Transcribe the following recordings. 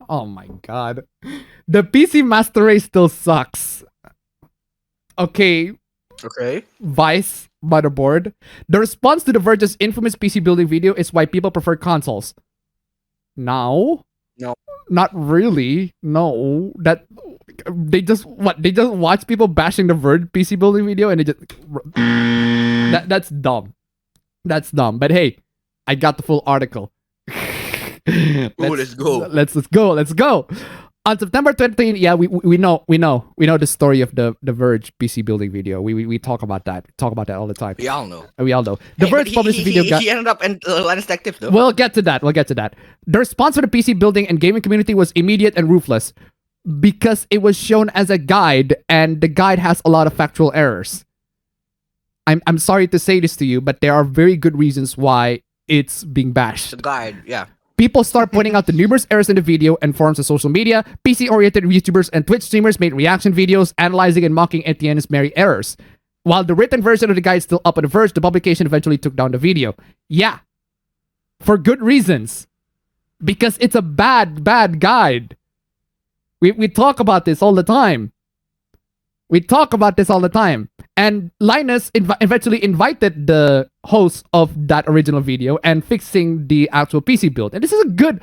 Oh my god. The PC Master Race still sucks. Okay, Okay. Vice motherboard. The response to The Verge's infamous PC building video is why people prefer consoles. No. No. Not really. No. That they just watch people bashing The Verge PC building video and they just that's dumb. That's dumb. But hey, I got the full article. Let's go. Let's go. On September 20th, yeah, we know the story of the Verge PC building video. We talk about that. Talk about that all the time. We all know. We all know. The Hey, Verge but published a video. He ended up in Linus Tech Tips though. We'll get to that. The response to the PC building and gaming community was immediate and ruthless because it was shown as a guide, and the guide has a lot of factual errors. I'm sorry to say this to you, but there are very good reasons why it's being bashed. The guide, yeah. People start pointing out the numerous errors in the video and forums of social media. PC-oriented YouTubers and Twitch streamers made reaction videos analyzing and mocking Etienne's merry errors. While the written version of the guide is still up on The Verge, the publication eventually took down the video. Yeah. For good reasons. Because it's a bad guide. We talk about this all the time. And Linus eventually invited the host of that original video and fixing the actual PC build. And this is a good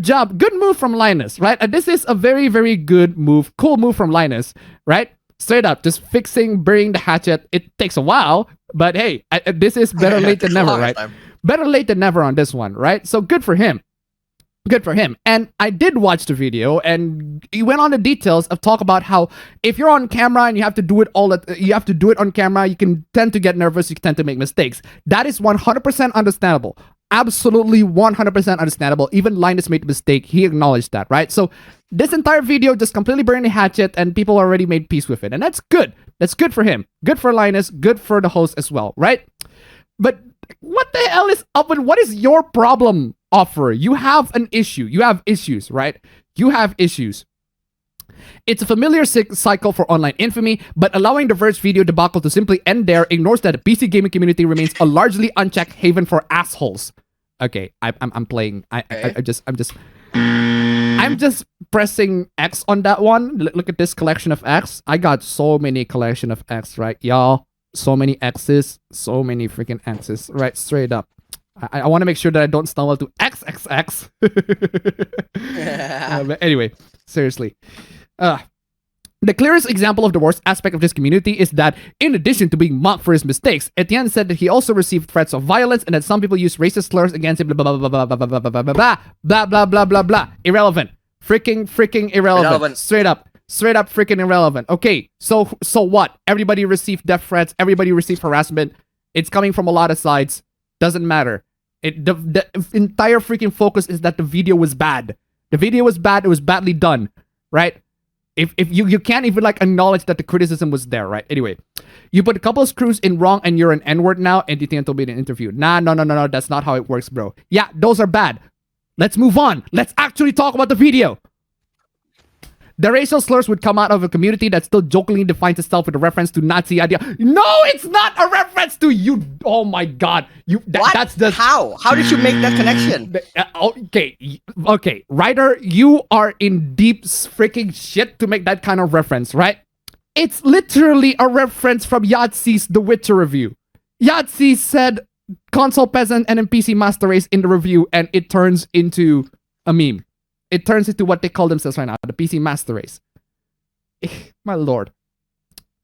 job, good move from Linus, right? And this is a very, very good move, cool move from Linus, right? Straight up, just burying the hatchet. It takes a while, but hey, this is better late than never, right? Better late than never on this one, right? So good for him. Good for him. And I did watch the video, and he went on the details of talk about how if you're on camera and you have to do it on camera, you can tend to get nervous, you tend to make mistakes. That is 100% understandable. Absolutely 100% understandable. Even Linus made a mistake. He acknowledged that, right? So this entire video just completely burned the hatchet, and people already made peace with it. And that's good. That's good for him. Good for Linus. Good for the host as well, right? But what the hell is up with what is your problem, Offer? You have an issue. You have issues, right? You have issues. It's a familiar cycle for online infamy, but allowing the Verge video debacle to simply end there ignores that the PC gaming community remains a largely unchecked haven for assholes. Okay, I'm playing. I'm just pressing X on that one. Look at this collection of X. I got so many collection of X, right, y'all? So many X's, so many freaking X's, right? Straight up. I want to make sure that I don't stumble to XXX. But anyway, seriously. The clearest example of the worst aspect of this community is that, in addition to being mocked for his mistakes, Etienne said that he also received threats of violence and that some people use racist slurs against him. Blah blah blah blah blah blah blah blah blah blah blah blah blah blah. Irrelevant. Freaking irrelevant. Straight up freaking irrelevant. Okay, so what? Everybody received death threats. Everybody received harassment. It's coming from a lot of sides. Doesn't matter. The entire freaking focus is that the video was bad. The video was bad. It was badly done, right? If you can't even like acknowledge that the criticism was there, right? Anyway, you put a couple of screws in wrong and you're an N-word now, and you told me in an interview. No. That's not how it works, bro. Yeah, those are bad. Let's move on. Let's actually talk about the video. The racial slurs would come out of a community that still jokingly defines itself with a reference to Nazi idea. No, it's not a reference to you. Oh my God. What? That's the... How did you make that connection? Okay. Ryder, you are in deep freaking shit to make that kind of reference, right? It's literally a reference from Yahtzee's The Witcher review. Yahtzee said console peasant and PC master race in the review, and it turns into a meme. It turns into what they call themselves right now, the PC Master Race. My lord.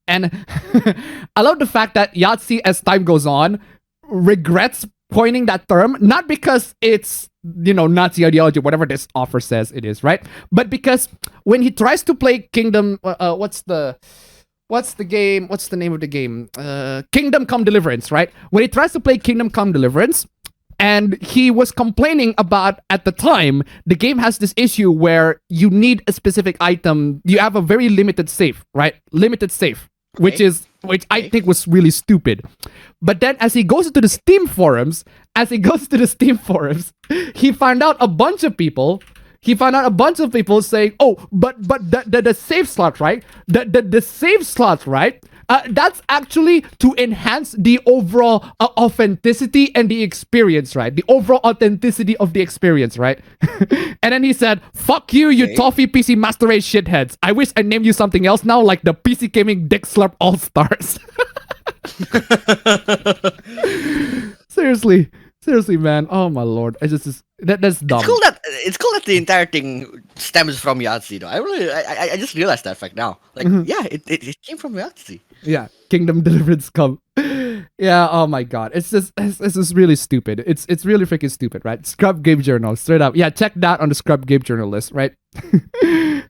And I love the fact that Yahtzee, as time goes on, regrets coining that term, not because it's, Nazi ideology, whatever this offer says it is, right? But because when he tries to play Kingdom, what's the game? What's the name of the game? Kingdom Come Deliverance, right? When he tries to play Kingdom Come Deliverance, and he was complaining about, at the time, the game has this issue where you need a specific item. You have a very limited save, right? Limited save, which I think was really stupid. But then as he goes into the Steam forums, he found out a bunch of people saying, oh, but the save slot, right? The save slot, right? That's actually to enhance the overall authenticity and the experience, right? The overall authenticity of the experience, right? And then he said, "Fuck you, you toffee PC Master Race shitheads. I wish I named you something else now, like the PC Gaming Dick Slurp All Stars." Seriously, man. Oh my lord, that's dumb. It's cool that the entire thing stems from Yahtzee, though. I just realized that fact now. Like, yeah, it came from Yahtzee. Yeah, Kingdom Deliverance come. Yeah, oh my god. It's just really stupid. It's really freaking stupid, right? Scrub Game Journal, straight up. Yeah, check that on the Scrub Game Journal list, right?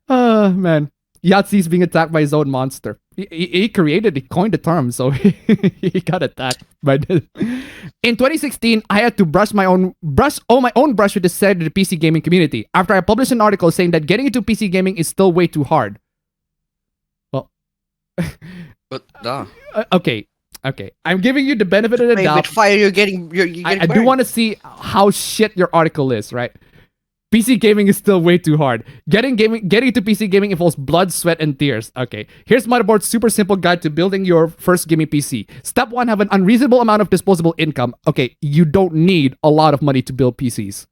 Man. Yahtzee's being attacked by his own monster. He coined the term, so he got attacked by this. In 2016, I had to brush my own brush with the side of the PC gaming community after I published an article saying that getting into PC gaming is still way too hard. Well, but okay. I'm giving you the benefit of the doubt. With fire, you're getting I do want to see how shit your article is, right? PC gaming is still way too hard. Getting into PC gaming involves blood, sweat, and tears. Okay, here's Motherboard's super simple guide to building your first gaming PC. Step 1, have an unreasonable amount of disposable income. Okay, you don't need a lot of money to build PCs.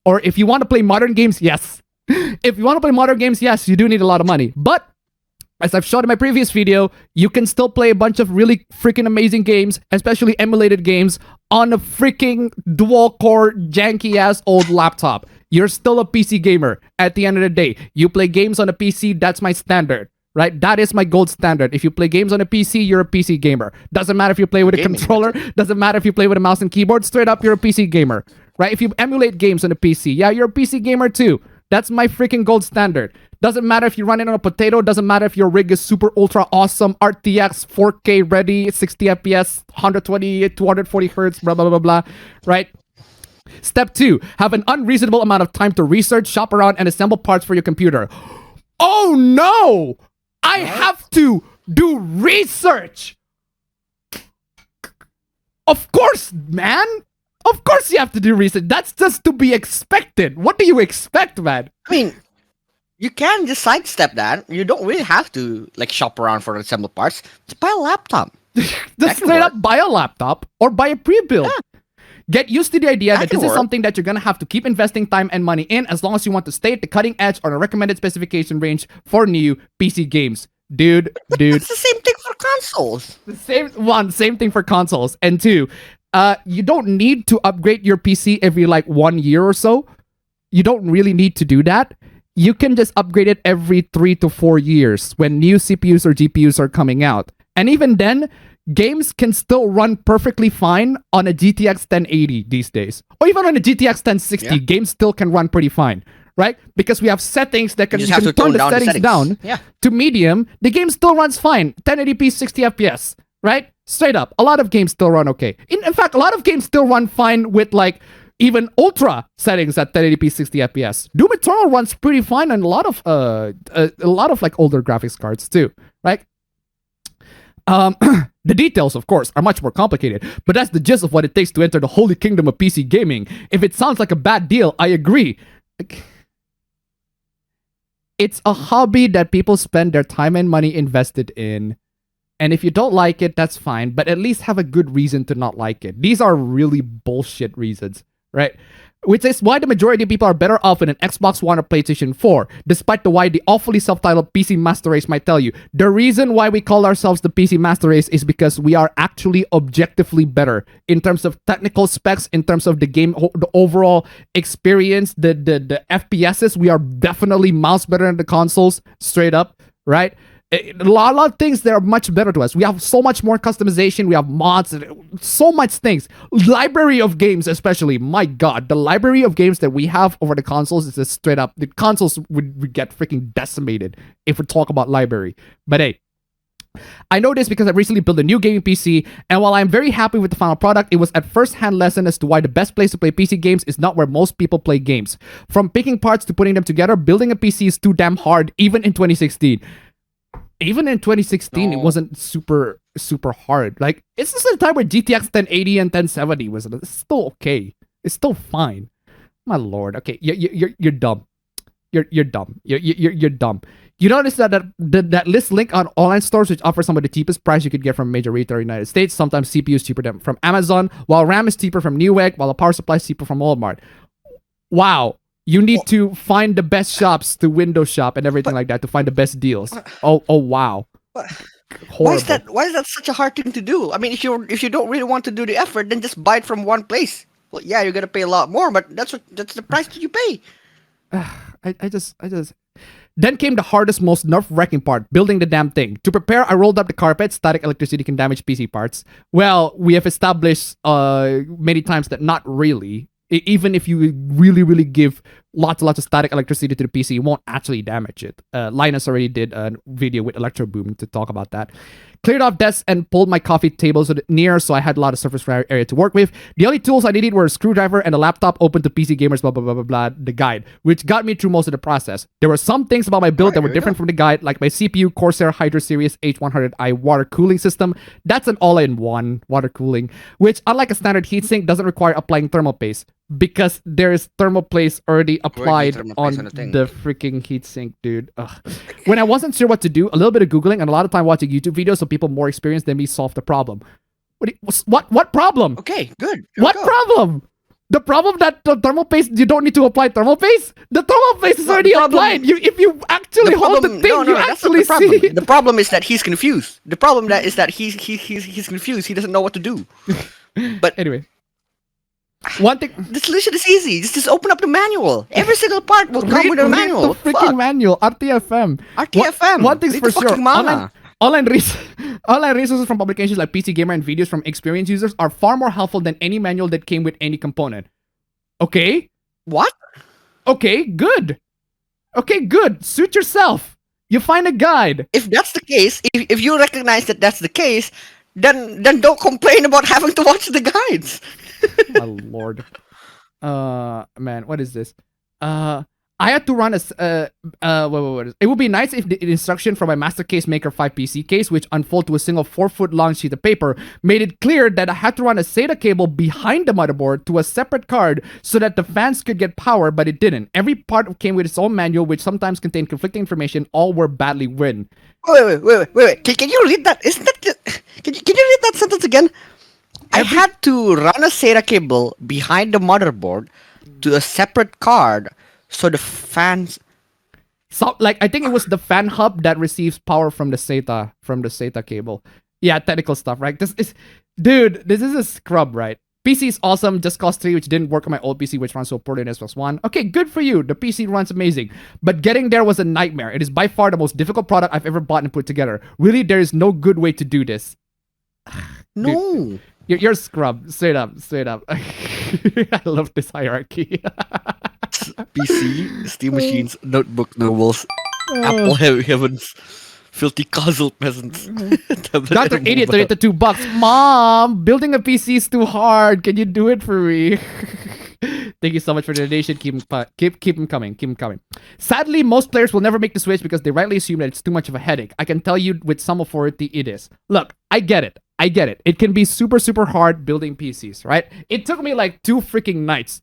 Or if you want to play modern games, yes. If you want to play modern games, yes, you do need a lot of money. But as I've showed in my previous video, you can still play a bunch of really freaking amazing games, especially emulated games, on a freaking dual-core, janky-ass old laptop. You're still a PC gamer at the end of the day. You play games on a PC, that's my standard, right? That is my gold standard. If you play games on a PC, you're a PC gamer. Doesn't matter if you play with a controller, doesn't matter if you play with a mouse and keyboard, straight up, you're a PC gamer, right? If you emulate games on a PC, yeah, you're a PC gamer too. That's my freaking gold standard. Doesn't matter if you run it on a potato, doesn't matter if your rig is super ultra awesome, RTX, 4K ready, 60 FPS, 120, 240 hertz, blah, blah, blah, blah, right? Step 2, have an unreasonable amount of time to research, shop around, and assemble parts for your computer. Oh no! I have to do research! Of course, man! Of course you have to do research. That's just to be expected. What do you expect, man? I mean, you can just sidestep that. You don't really have to like shop around for assembled parts. Just buy a laptop. Just straight up buy a laptop or buy a pre-build. Yeah. Get used to the idea that this is something that you're going to have to keep investing time and money in as long as you want to stay at the cutting edge on a recommended specification range for new PC games. Dude. It's the same thing for consoles. Same thing for consoles. And 2, you don't need to upgrade your PC every like 1 year or so. You don't really need to do that. You can just upgrade it every 3 to 4 years when new CPUs or GPUs are coming out. And even then, games can still run perfectly fine on a GTX 1080 these days. Or even on a GTX 1060, games still can run pretty fine, right? Because we have settings that can turn the settings down to medium. The game still runs fine. 1080p, 60 FPS, right? Straight up. A lot of games still run okay. In fact, a lot of games still run fine with like even ultra settings at 1080p 60 FPS. Doom Eternal runs pretty fine on a lot of like older graphics cards too, right? The details, of course, are much more complicated, but that's the gist of what it takes to enter the holy kingdom of PC gaming. If it sounds like a bad deal, I agree. It's a hobby that people spend their time and money invested in. And if you don't like it, that's fine, but at least have a good reason to not like it. These are really bullshit reasons, right? Which is why the majority of people are better off in an Xbox One or PlayStation 4, despite the awfully self-titled PC Master Race might tell you. The reason why we call ourselves the PC Master Race is because we are actually objectively better in terms of technical specs, in terms of the game, the overall experience, the FPSs. We are definitely miles better than the consoles, straight up, right? A lot of things that are much better to us. We have so much more customization. We have mods, so much things. Library of games, especially. My God, the library of games that we have over the consoles is just straight up. The consoles would get freaking decimated if we talk about library. But hey, I know this because I recently built a new gaming PC, and while I'm very happy with the final product, it was a first-hand lesson as to why the best place to play PC games is not where most people play games. From picking parts to putting them together, building a PC is too damn hard, even in 2016. Even in 2016, it wasn't super hard. Like, it's just a time where GTX 1080 and 1070 was still okay. It's still fine. My lord. Okay, you're dumb. you're dumb. You're dumb. You notice that list link on online stores, which offer some of the cheapest price you could get from a major retailer in the United States. Sometimes CPU is cheaper than from Amazon, while RAM is cheaper from Newegg, while the power supply is cheaper from Walmart. Wow. You need to find the best shops to window shop and everything like that to find the best deals. Oh wow. Why is that such a hard thing to do? I mean, if you don't really want to do the effort, then just buy it from one place. Well, yeah, you're gonna pay a lot more, but that's the price that you pay. I just Then came the hardest, most nerve-wracking part, building the damn thing. To prepare, I rolled up the carpet. Static electricity can damage PC parts. Well, we have established many times that not really. Even if you really give lots of static electricity to the PC, it won't actually damage it. Linus already did a video with Electro Boom to talk about that. Cleared off desks and pulled my coffee tables near, so I had a lot of surface area to work with. The only tools I needed were a screwdriver and a laptop open to PC gamers, blah, blah, blah, blah, blah, the guide, which got me through most of the process. There were some things about my build that were different from the guide, like my CPU Corsair Hydro Series H100i water cooling system. That's an all-in-one water cooling, which, unlike a standard heatsink, doesn't require applying thermal paste, because there is thermal paste already applied on the freaking heatsink, dude. Ugh. When I wasn't sure what to do, a little bit of Googling and a lot of time watching YouTube videos so people more experienced than me solved the problem. What problem? Okay, good. What problem? The problem that the thermal paste, you don't need to apply thermal paste? The thermal paste is already applied. If you actually hold the thing, you actually see. The problem is that he's confused. The problem is that he's confused. He doesn't know what to do. But anyway. One thing, the solution is easy. Just open up the manual. Every single part will come with a manual. The freaking manual, RTFM. RTFM. One thing's for sure. Online resources from publications like PC Gamer and videos from experienced users are far more helpful than any manual that came with any component. Okay. What? Okay, good. Okay, good. Suit yourself. You find a guide. If that's the case, if you recognize that that's the case, then don't complain about having to watch the guides. Oh lord. Man, what is this? I had to run it would be nice if the instruction from my Master Case Maker 5 PC case, which unfold to a single 4-foot long sheet of paper, made it clear that I had to run a SATA cable behind the motherboard to a separate card so that the fans could get power, but it didn't. Every part came with its own manual, which sometimes contained conflicting information. All were badly written. Wait. Can you read that? Isn't that? Can you read that sentence again? I had to run a SATA cable behind the motherboard to a separate card so the fans... So, like, I think it was the fan hub that receives power from the SATA cable. Yeah, technical stuff, right? This is a scrub, right? PC is awesome, just cost 3, which didn't work on my old PC, which runs so poorly in Xbox One. Okay, good for you. The PC runs amazing. But getting there was a nightmare. It is by far the most difficult product I've ever bought and put together. Really, there is no good way to do this. No. Dude, you're a scrub. Straight up. I love this hierarchy. PC, Steam machines, notebook nobles, Apple heavens, filthy causal peasants. Dr. Idiot donated $2. Mom, building a PC is too hard. Can you do it for me? Thank you so much for the donation. Keep them coming. Sadly, most players will never make the switch because they rightly assume that it's too much of a headache. I can tell you with some authority it is. Look, I get it. It can be super hard building PCs, right? It took me like 2 freaking nights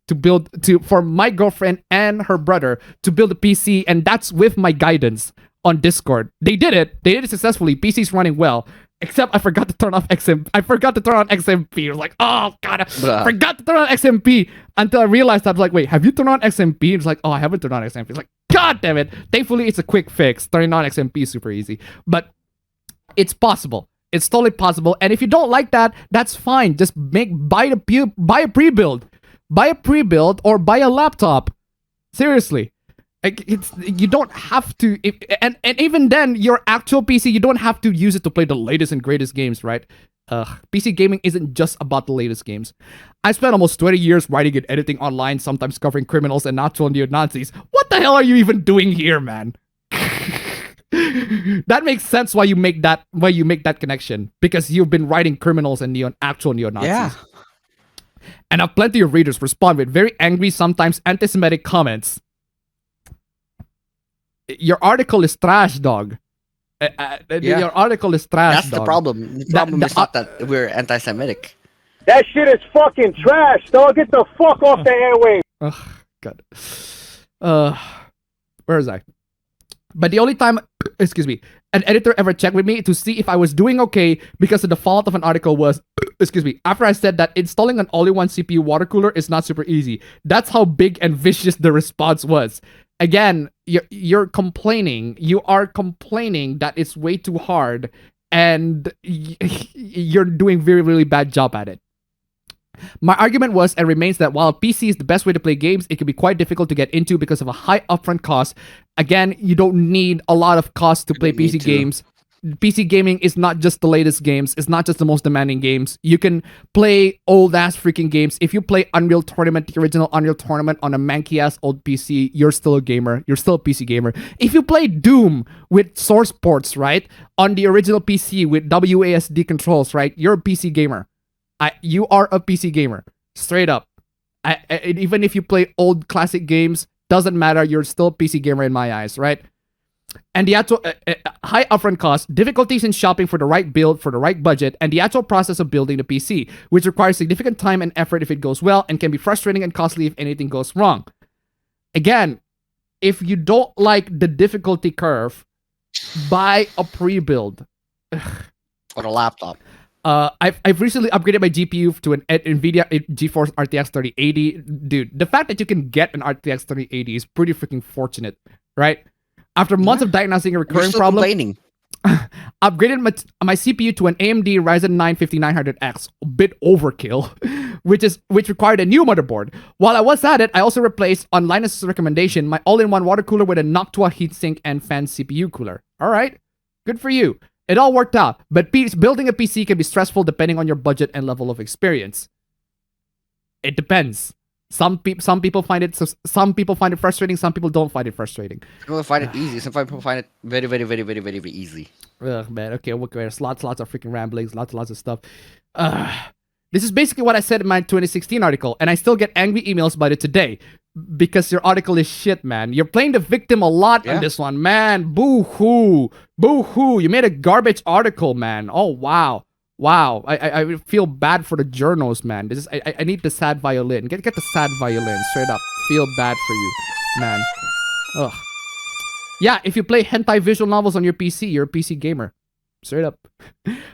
for my girlfriend and her brother to build a PC, and that's with my guidance on Discord. They did it successfully. PC's running well. Except I forgot to turn on XMP. I was like, oh god, I forgot to turn on XMP until I realized I was like, wait, have you turned on XMP? It's like, oh, I haven't turned on XMP. It's like, god damn it. Thankfully, it's a quick fix. Turning on XMP is super easy, but it's possible. It's totally possible. And if you don't like that, that's fine. Just buy a pre-build. Buy a pre-build or buy a laptop. Seriously. You don't have to, and even then, your actual PC, you don't have to use it to play the latest and greatest games, right? PC gaming isn't just about the latest games. I spent almost 20 years writing and editing online, sometimes covering criminals and actual neo-Nazis. What the hell are you even doing here, man? That makes sense why you make that connection, because you've been writing criminals and actual neo-Nazis. Yeah. And I've plenty of readers respond with very angry, sometimes anti-Semitic comments. Your article is trash, dog. Your article is trash. That's dog. the problem. The problem is not that we're anti-Semitic. That shit is fucking trash, dog. Get the fuck off the airwaves. Oh God. Where was I? But the only time, excuse me, an editor ever checked with me to see if I was doing okay because the default of an article was, excuse me, after I said that installing an all-in-one CPU water cooler is not super easy. That's how big and vicious the response was. Again, you're complaining. You are complaining that it's way too hard and you're doing very, really bad job at it. My argument was and remains that while PC is the best way to play games, it can be quite difficult to get into because of a high upfront cost. Again, you don't need a lot of cost to play PC games. PC gaming is not just the latest games. It's not just the most demanding games. You can play old-ass freaking games. If you play Unreal Tournament, the original Unreal Tournament on a manky-ass old PC, you're still a gamer. You're still a PC gamer. If you play Doom with source ports, right, on the original PC with WASD controls, right, you're a PC gamer. You are a PC gamer, straight up. Even if you play old classic games, doesn't matter. You're still a PC gamer in my eyes, right? And the actual high upfront cost, difficulties in shopping for the right build for the right budget, and the actual process of building the PC, which requires significant time and effort if it goes well, and can be frustrating and costly if anything goes wrong. Again, if you don't like the difficulty curve, buy a pre-build. On a laptop. I've recently upgraded my GPU to an NVIDIA GeForce RTX 3080. Dude, the fact that you can get an RTX 3080 is pretty freaking fortunate, right? After months of diagnosing a recurring problem, upgraded my CPU to an AMD Ryzen 9 5900X, a bit overkill, which required a new motherboard. While I was at it, I also replaced, on Linus's recommendation, my all-in-one water cooler with a Noctua heatsink and fan CPU cooler. All right, good for you. It all worked out, but building a PC can be stressful depending on your budget and level of experience. It depends. Some people find it frustrating. Some people don't find it frustrating. Some people find it easy. Some people find it very, very, very, very, very, very easy. Ugh, man. Okay, there's lots of freaking ramblings, lots of stuff. This is basically what I said in my 2016 article, and I still get angry emails about it today. Because your article is shit, man. You're playing the victim a lot on this one, man. Boo-hoo. Boo-hoo. You made a garbage article, man. Oh, wow. Wow. I feel bad for the journals, man. This is I need the sad violin. Get the sad violin. Straight up. Feel bad for you, man. Ugh. Yeah, if you play hentai visual novels on your PC, you're a PC gamer. Straight up.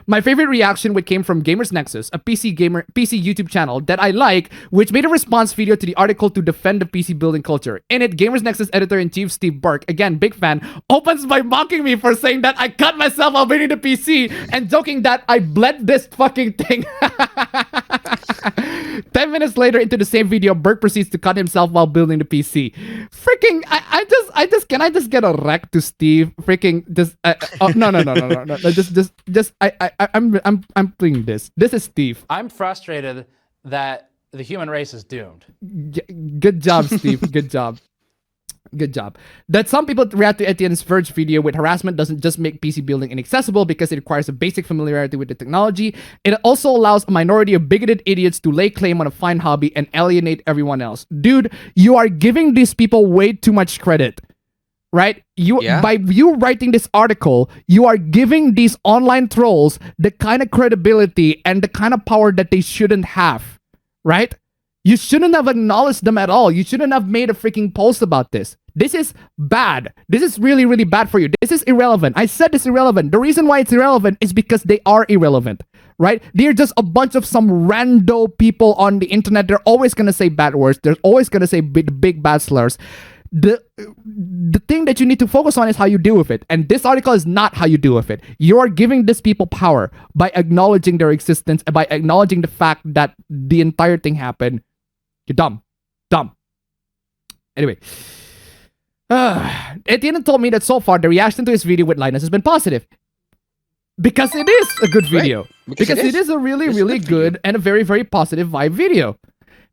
My favorite reaction came from Gamers Nexus, a PC YouTube channel that I like, which made a response video to the article to defend the PC building culture. In it, Gamers Nexus editor-in-chief Steve Burke, again, big fan, opens by mocking me for saying that I cut myself while building the PC and joking that I bled this fucking thing. 10 minutes later into the same video, Burke proceeds to cut himself while building the PC. Freaking, can I just get a wreck to Steve? Freaking, just, I'm playing this. This is Steve. I'm frustrated that the human race is doomed. Good job, Steve. Good job. Good job. That some people react to Etienne's Verge video with harassment doesn't just make PC building inaccessible because it requires a basic familiarity with the technology. It also allows a minority of bigoted idiots to lay claim on a fine hobby and alienate everyone else. Dude, you are giving these people way too much credit. Right? By you writing this article, you are giving these online trolls the kind of credibility and the kind of power that they shouldn't have. Right? You shouldn't have acknowledged them at all. You shouldn't have made a freaking post about this. This is bad. This is really, really bad for you. This is irrelevant. I said it's irrelevant. The reason why it's irrelevant is because they are irrelevant. Right? They're just a bunch of some rando people on the internet. They're always going to say bad words. They're always going to say big bad slurs. The thing that you need to focus on is how you deal with it. And this article is not how you deal with it. You are giving these people power by acknowledging their existence and by acknowledging the fact that the entire thing happened. You're dumb. Dumb. Anyway. Etienne told me that so far the reaction to his video with Linus has been positive. Because it is a good video. Right. Because it is a really, really good and a very, very positive vibe video.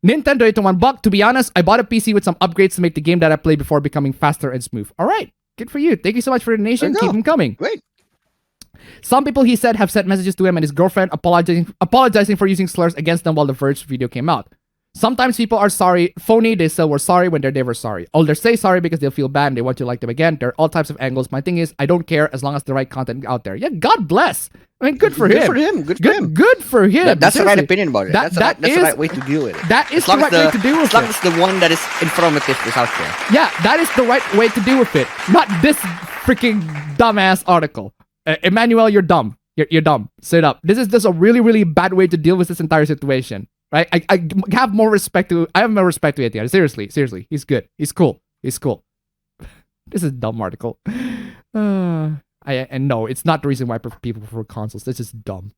Nintendo ito $1. To be honest, I bought a PC with some upgrades to make the game that I play before becoming faster and smooth. All right, good for you. Thank you so much for the donation. Keep them coming. Great. Some people, he said, have sent messages to him and his girlfriend apologizing for using slurs against them while the Verge video came out. Sometimes people are sorry, phony. They say we're sorry when they're never sorry. Or they say sorry because they'll feel bad and they want you to like them again. There are all types of angles. My thing is, I don't care as long as the right content out there. Yeah, God bless. I mean, good for him. Good for him. Good for him. Good for him. That's the right Seriously. opinion about it. That's the right way to deal with it. That is As the long right as way to deal with As long it. as the one that is informative is out there. Yeah, that is the right way to deal with it. Not this freaking dumbass article. Emmanuel, you're dumb. You're dumb. Sit up. This is just a really, really bad way to deal with this entire situation. Right? I have more respect to. I have more respect to it. Yeah, seriously. He's good. He's cool. This is a dumb article. And no, it's not the reason why people prefer consoles. This is dumb.